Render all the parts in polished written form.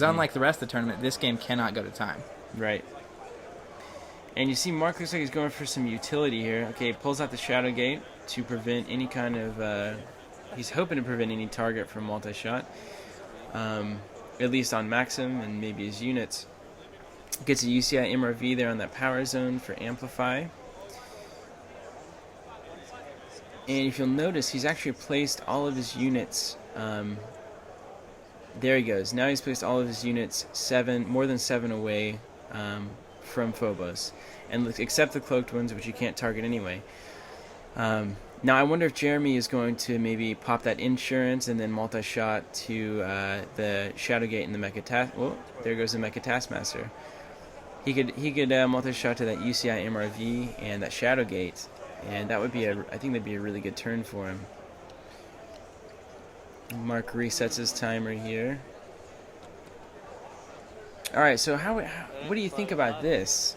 Because unlike the rest of the tournament, this game cannot go to time. Right. And you see Mark looks like he's going for some utility here. Okay, he pulls out the Shadow Gate to prevent any kind of... he's hoping to prevent any target from multi-shot. At least on Maxim and maybe his units. Gets a UCI MRV there on that power zone for Amplify. And if you'll notice, he's actually placed all of his units... there he goes. Now he's placed all of his units more than 7 away from Phobos. And except the cloaked ones, which you can't target anyway. Now I wonder if Jeremy is going to maybe pop that insurance and then multi-shot to the Shadow Gate and the Mecha Whoa, there goes the Mecha Taskmaster. He could multi-shot to that UCI MRV and that Shadow Gate, and that would be I think that'd be a really good turn for him. Mark resets his timer here. All right, so what do you think about this?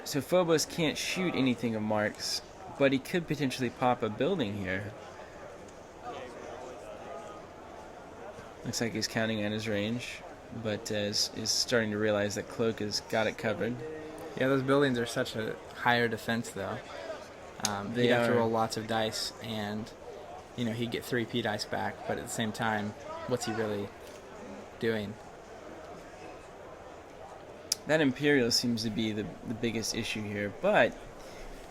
So Phobos can't shoot anything of Mark's, but he could potentially pop a building here. Looks like he's counting on his range, but is starting to realize that Cloak has got it covered. Yeah, those buildings are such a higher defense, though. They have to roll lots of dice, and he'd get 3 P dice back, but at the same time, what's he really doing? That Imperial seems to be the biggest issue here, but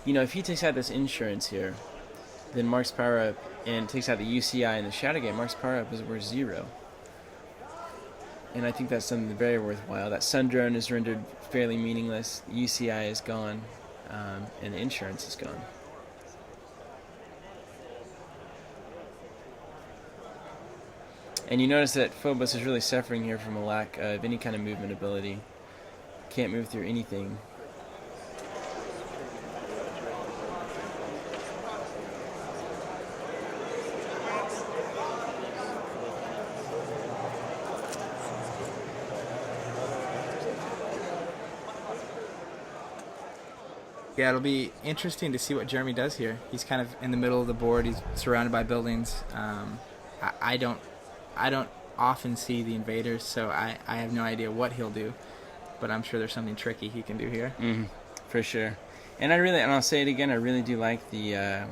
if he takes out this insurance here, then Mark's power up and takes out the UCI and the Shadow Gate, Mark's power up is worth 0. And I think that's something very worthwhile. That Sun Drone is rendered fairly meaningless, the UCI is gone, and the insurance is gone. And you notice that Phobos is really suffering here from a lack of any kind of movement ability. Can't move through anything. Yeah, it'll be interesting to see what Jeremy does here. He's kind of in the middle of the board. He's surrounded by buildings. I don't often see the invaders, so I have no idea what he'll do. But I'm sure there's something tricky he can do here. For sure. And I'll say it again, I really do like the,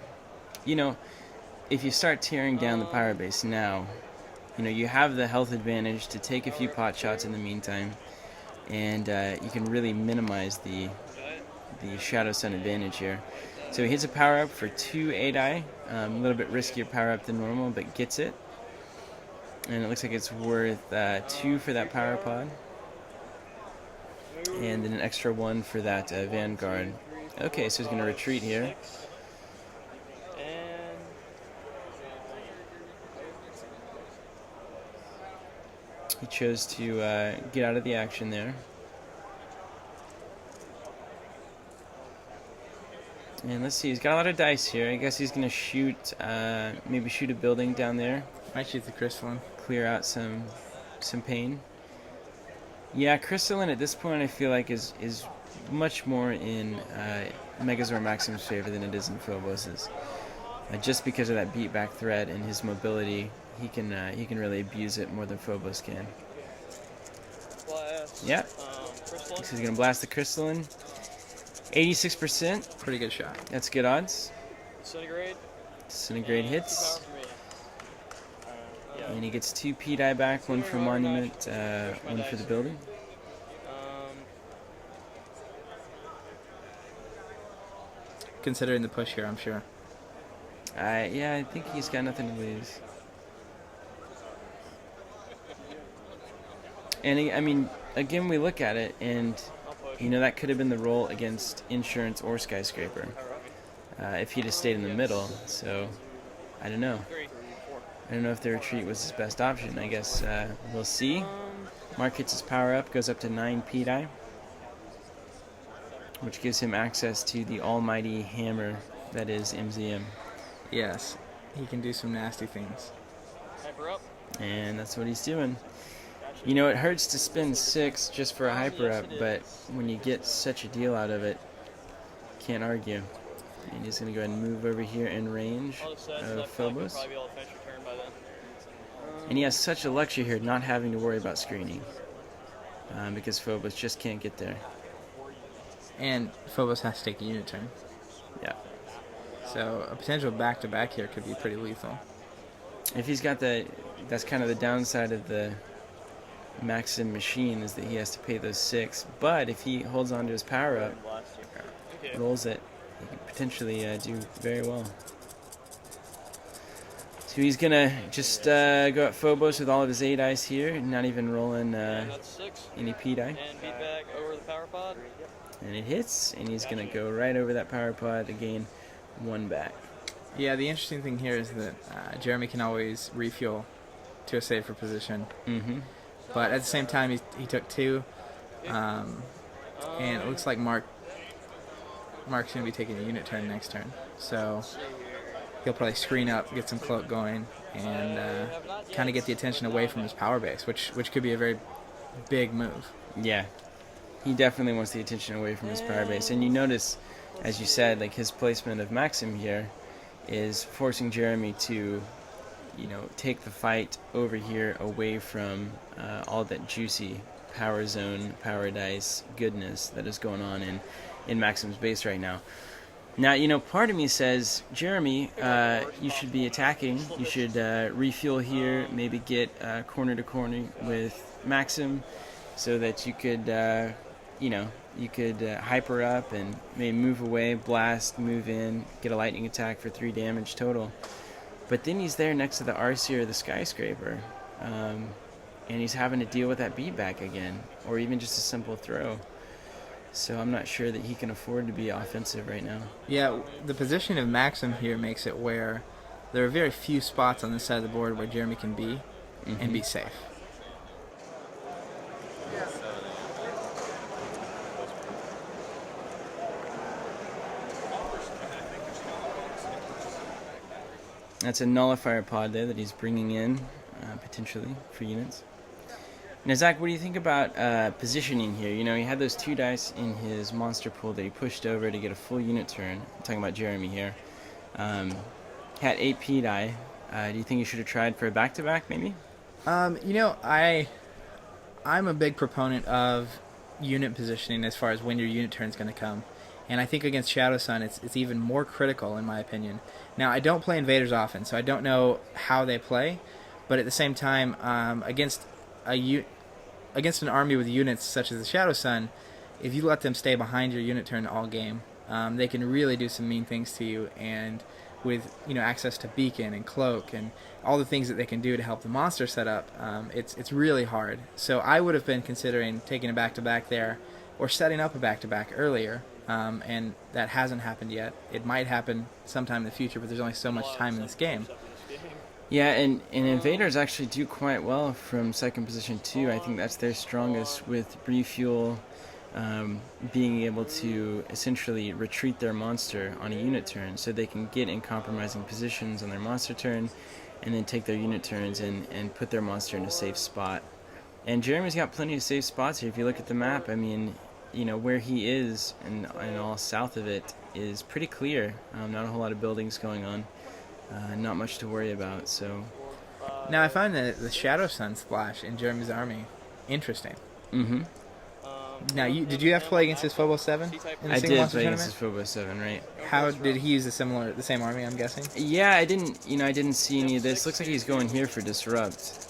if you start tearing down the power base now, you have the health advantage to take a few pot shots in the meantime, and you can really minimize the Shadow Sun advantage here. So he hits a power up for 2 8-eye, a little bit riskier power up than normal, but gets it. And it looks like it's worth 2 for that power pod. And then an extra 1 for that Vanguard. Okay, so he's going to retreat here. He chose to get out of the action there. And let's see, he's got a lot of dice here. I guess he's going to shoot, maybe shoot a building down there. Might shoot the Crystalline. Clear out some pain. Yeah, Crystalline at this point I feel like is much more in Mega Zor-Maxim's favor than it is in Phobos's. Just because of that beatback threat and his mobility, he can really abuse it more than Phobos can. Yeah, so he's gonna blast the Crystalline. 86%. Pretty good shot. That's good odds. Disintegrate hits. And he gets 2 P die back, 1 for Monument, 1 for the building. Considering the push here, I'm sure. Yeah, I think he's got nothing to lose. And again, we look at it, and that could have been the roll against Insurance or Skyscraper if he'd have stayed in the middle. So I don't know. I don't know if the retreat was his best option. I guess we'll see. Mark hits his power up, goes up to 9 P die, which gives him access to the almighty hammer that is MZM. Yes, he can do some nasty things. Hyper up. And that's what he's doing. It hurts to spend 6 just for a hyper up, but when you get such a deal out of it, can't argue. And he's going to go ahead and move over here in range of Phobos. And he has such a luxury here not having to worry about screening. Because Phobos just can't get there. And Phobos has to take a unit turn. Yeah. So a potential back-to-back here could be pretty lethal. If he's got that's kind of the downside of the Maxim machine, is that he has to pay those 6. But if he holds on to his power-up, rolls it, he can potentially do very well. So he's going to just go at Phobos with all of his 8 dice here, not even rolling any P die. And it hits, and he's going to go right over that power pod to gain 1 back. Yeah, the interesting thing here is that Jeremy can always refuel to a safer position. Mm-hmm. But at the same time, he took 2. And it looks like Mark's going to be taking a unit turn next turn. So he'll probably screen up, get some cloak going, and kind of get the attention away from his power base, which could be a very big move. Yeah, he definitely wants the attention away from his power base. And you notice, as you said, like his placement of Maxim here is forcing Jeremy to, take the fight over here away from all that juicy power zone, power dice goodness that is going on in Maxim's base right now. Now, part of me says, Jeremy, you should be attacking. You should refuel here, maybe get corner to corner with Maxim so that you could, hyper up and maybe move away, blast, move in, get a lightning attack for 3 damage total. But then he's there next to the Arcee or the Skyscraper, and he's having to deal with that beatback again, or even just a simple throw. So I'm not sure that he can afford to be offensive right now. Yeah, the position of Maxim here makes it where there are very few spots on this side of the board where Jeremy can be and be safe. That's a nullifier pod there that he's bringing in, potentially, for units. Now, Zach, what do you think about positioning here? He had those 2 dice in his monster pool that he pushed over to get a full unit turn. I'm talking about Jeremy here. Had 8 P die. Do you think he should have tried for a back-to-back, maybe? I'm a big proponent of unit positioning as far as when your unit turn is going to come. And I think against Shadow Sun, it's even more critical, in my opinion. Now, I don't play invaders often, so I don't know how they play. But at the same time, against an army with units such as the Shadow Sun, if you let them stay behind your unit turn all game, they can really do some mean things to you. And with access to beacon and cloak and all the things that they can do to help the monster set up, it's really hard. So I would have been considering taking a back-to-back there, or setting up a back-to-back earlier. And that hasn't happened yet. It might happen sometime in the future, but there's only so much time in this game. Yeah, and invaders actually do quite well from second position too. I think that's their strongest, with refuel, being able to essentially retreat their monster on a unit turn, so they can get in compromising positions on their monster turn, and then take their unit turns and put their monster in a safe spot. And Jeremy's got plenty of safe spots here. If you look at the map, I mean, where he is and all south of it is pretty clear. Not a whole lot of buildings going on. Not much to worry about. So now I find the Shadow Sun splash in Jeremy's army interesting. Mm-hmm. Now, did you have to play against his Phobos 7 in the I single did monster play tournament? against his Phobos 7, right? How did he use the same army? I'm guessing. Yeah, I didn't see any of this. Looks like he's going here for disrupt.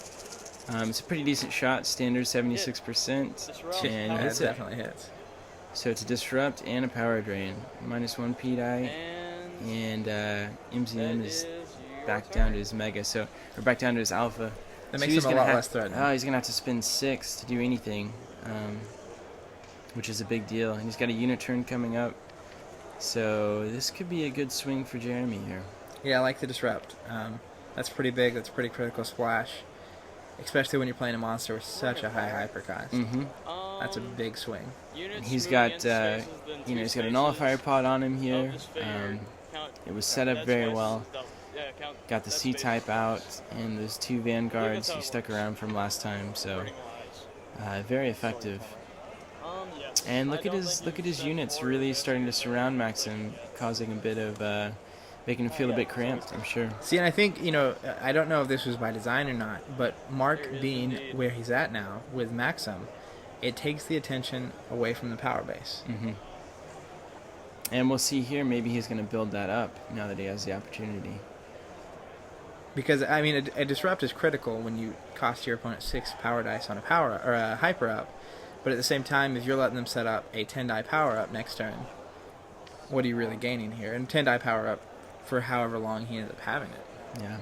It's a pretty decent shot, standard 76%, and he hits it. Definitely hits. So it's a disrupt and a power drain. -1 P die, and MZM is back down to his mega, or back down to his alpha. That makes him a lot less threatening. Oh, he's gonna have to spend 6 to do anything, which is a big deal. And he's got a unit turn coming up, so this could be a good swing for Jeremy here. Yeah, I like the disrupt. That's pretty big. That's a pretty critical splash, especially when you're playing a monster with such a high hypercost. Mm-hmm. That's a big swing. And he's got, he's got a nullifier pod on him here. It was set up very well. Got the C-type out, and those 2 vanguards he stuck around from last time. So very effective. And look at his units really starting to surround Maxim, causing a bit of making him feel a bit cramped, I'm sure. See, and I think, I don't know if this was by design or not, but Mark being where he's at now with Maxim, it takes the attention away from the power base. Mm-hmm. And we'll see here, maybe he's going to build that up now that he has the opportunity. Because, I mean, a disrupt is critical when you cost your opponent 6 power dice on a power or a hyper up. But at the same time, if you're letting them set up a 10 die power up next turn, what are you really gaining here? And 10 die power up for however long he ends up having it. Yeah.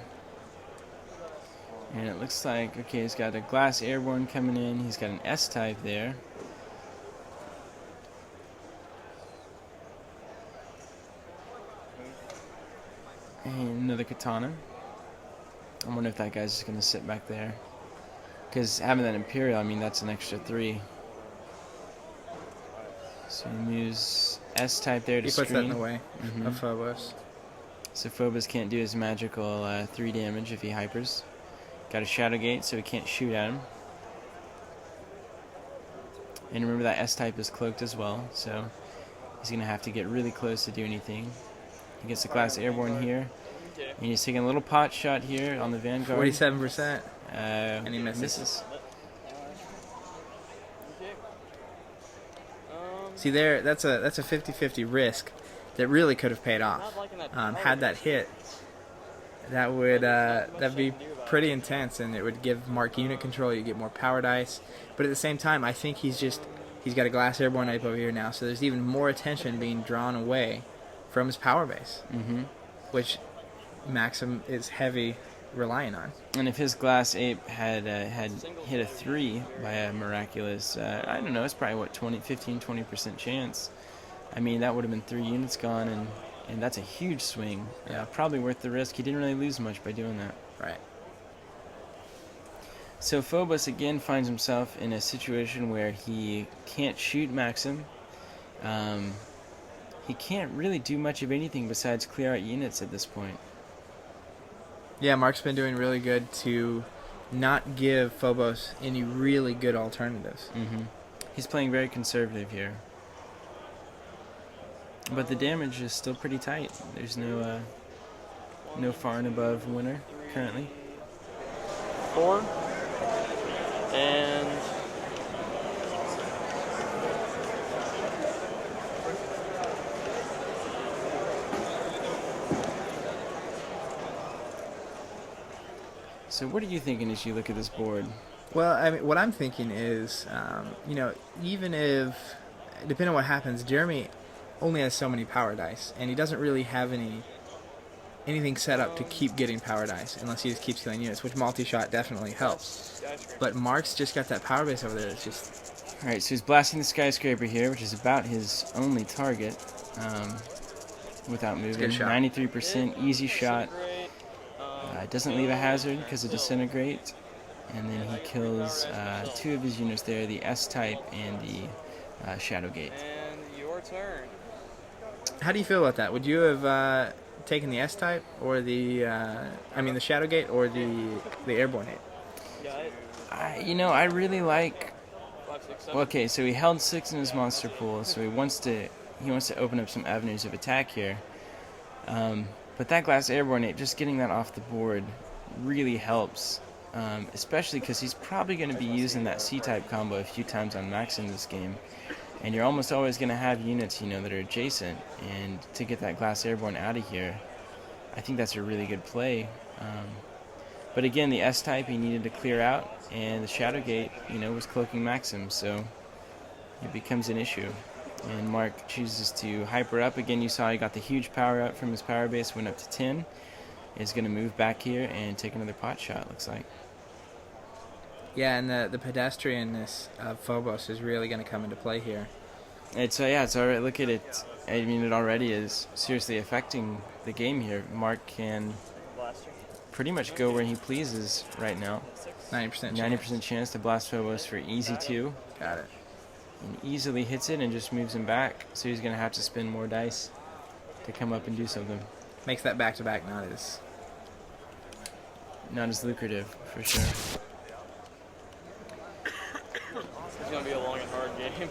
And it looks like, okay, he's got a glass airborne coming in. He's got an S-type there. And another katana. I wonder if that guy's just going to sit back there. Because having that Imperial, I mean, that's an extra 3. So he moves S-type there to He puts screen. that in the way of Phobos. So Phobos can't do his magical 3 damage if he hypers. Got a Shadow Gate, so he can't shoot at him. And remember that S-type is cloaked as well, so he's going to have to get really close to do anything. He gets the glass airborne here. And he's taking a little pot shot here on the Vanguard. 47%. And he misses. See there, that's a 50-50 risk that really could have paid off. Had that hit, that'd be pretty intense, and it would give Mark unit control. You get more power dice, but at the same time, I think he's got a glass airborne knife over here now, so there's even more attention being drawn away from his power base, which Maxim is heavy relying on. And if his glass ape had hit a 3 by a miraculous, I don't know, it's probably what, 15-20% chance. I mean, that would have been 3 units gone, and that's a huge swing. Yeah, probably worth the risk. He didn't really lose much by doing that. Right. So Phobos again finds himself in a situation where he can't shoot Maxim. He can't really do much of anything besides clear out units at this point. Yeah, Mark's been doing really good to not give Phobos any really good alternatives. He's playing very conservative here. But the damage is still pretty tight. There's no far and above winner currently. 4. And... So what are you thinking as you look at this board? Well, I mean, what I'm thinking is, even if, depending on what happens, Jeremy only has so many power dice, and he doesn't really have anything set up to keep getting power dice, unless he just keeps killing units, which multi-shot definitely helps. But Mark's just got that power base over there. It's just... Alright, so he's blasting the skyscraper here, which is about his only target, without moving. 93% easy shot. Doesn't leave a hazard because of Disintegrate. And then he kills 2 of his units there, the S-type and the Shadow Gate. And your turn. How do you feel about that? Would you have taken the S-type or the Shadow Gate or the Airborne hit? I really like... Okay, so he held 6 in his monster pool, so he wants to open up some avenues of attack here. But that glass airborne ape, just getting that off the board really helps, especially because he's probably going to be using that C-type combo a few times on Max in this game, and you're almost always going to have units, that are adjacent, and to get that glass airborne out of here, I think that's a really good play. But again, the S-type he needed to clear out, and the Shadow Gate, was cloaking Maxim, so it becomes an issue. And Mark chooses to hyper up. Again, you saw he got the huge power up from his power base, went up to 10. Is going to move back here and take another pot shot, looks like. Yeah, and the pedestrianness of Phobos is really going to come into play here. It's already, look at it. I mean, it already is seriously affecting the game here. Mark can pretty much go where he pleases right now. 90% chance. 90% chance to blast Phobos for easy 2. Got it. And easily hits it and just moves him back. So he's going to have to spend more dice to come up and do something. Makes that back-to-back not as lucrative, for sure. It's going to be a long and hard game.